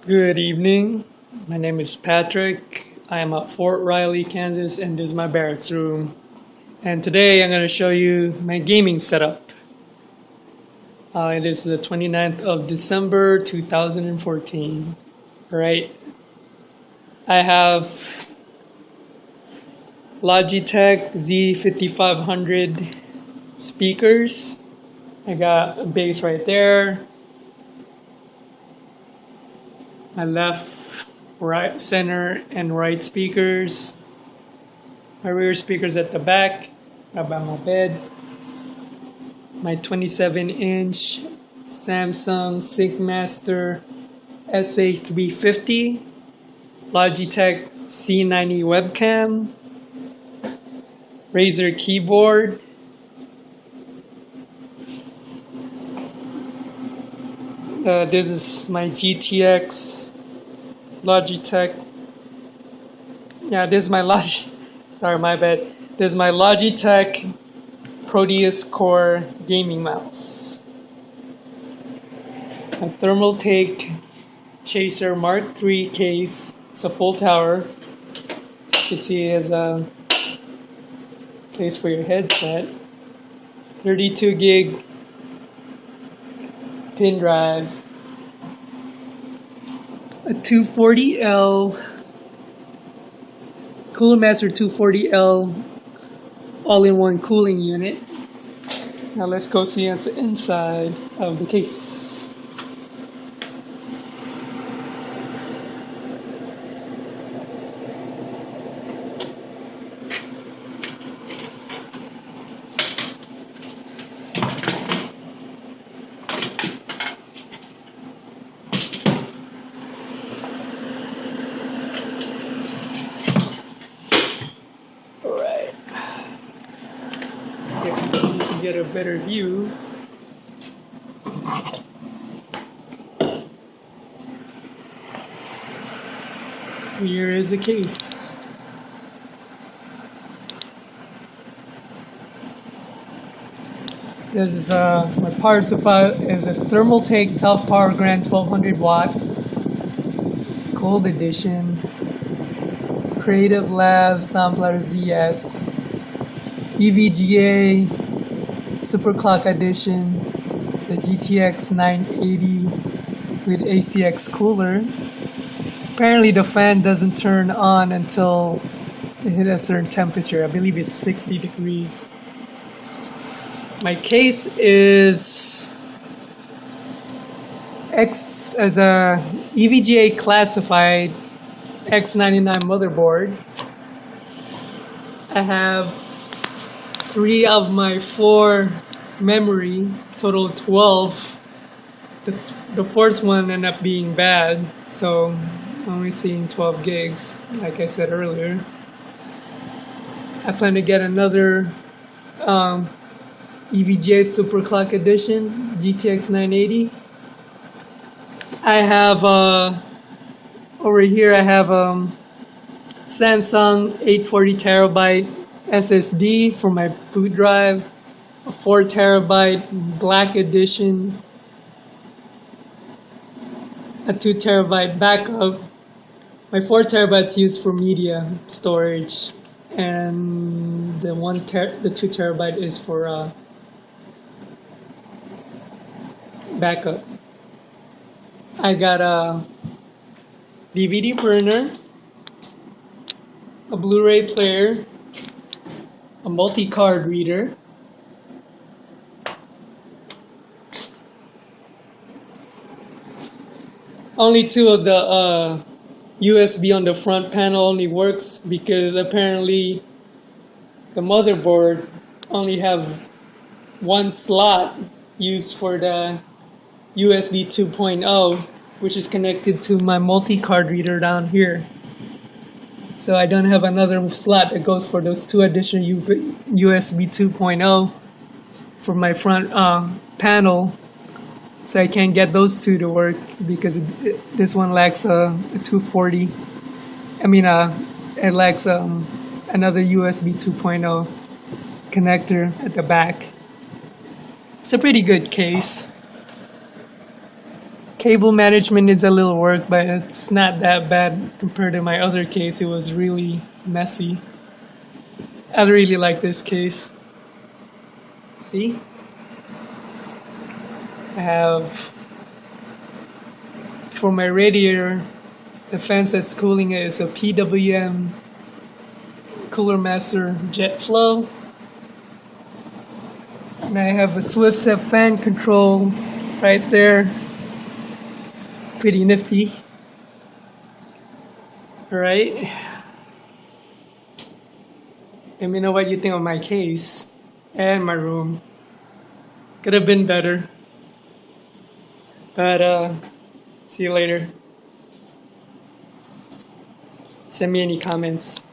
Good evening. My name is Patrick. I am at Fort Riley, Kansas, and this is my barracks room. And today I'm going to show you my gaming setup. It is the 29th of December 2014. Right. I have Logitech Z5500 speakers. I got a bass right there. My left, right, center, and right speakers. My rear speakers at the back, up by my bed. My 27-inch Samsung Sync-Master SA350. Logitech C90 webcam. Razer keyboard. This is my GTX Logitech. Yeah, this is my sorry, my bad. This is my Logitech Proteus Core gaming mouse. My Thermaltake Chaser Mark III case. It's a full tower. You can see it has a place for your headset. 32 gig pin drive, a 240L Coolermaster 240L all-in-one cooling unit. Now let's go see what's inside of the case. Get a better view. Here is the case. This is my power supply is a Thermaltake Toughpower Grand 1200 watt Cold Edition Creative Lab Sampler ZS EVGA Superclock edition. It's a GTX 980 with ACX cooler. Apparently the fan doesn't turn on until it hits a certain temperature. I believe it's 60 degrees. My case is as a EVGA classified X99 motherboard. I have 3 of my 4 memory, total 12. The fourth one ended up being bad, so I'm only seeing 12 gigs, like I said earlier. I plan to get another EVGA Superclock edition, GTX 980. I have, over here I have Samsung 840 terabyte SSD for my boot drive, a 4 terabyte black edition, a 2 terabyte backup. My 4 terabytes used for media storage, and the 2 terabyte is for backup. I got a DVD burner, a Blu-Ray player, a multi-card reader, only 2 of the USB on the front panel only works because apparently the motherboard only have 1 slot used for the USB 2.0, which is connected to my multi-card reader down here. So I don't have another slot that goes for those 2 additional USB 2.0 for my front panel. So I can't get those 2 to work because this one lacks a 240. I mean, it lacks another USB 2.0 connector at the back. It's a pretty good case. Cable management needs a little work, but it's not that bad compared to my other case. It was really messy. I really like this case. See? I have, for my radiator, the fans that's cooling it is a PWM Coolermaster Jet Flow. And I have a Swift fan control right there. Pretty nifty. Alright. Let me know what you think of my case and my room. Could have been better. But see you later. Send me any comments.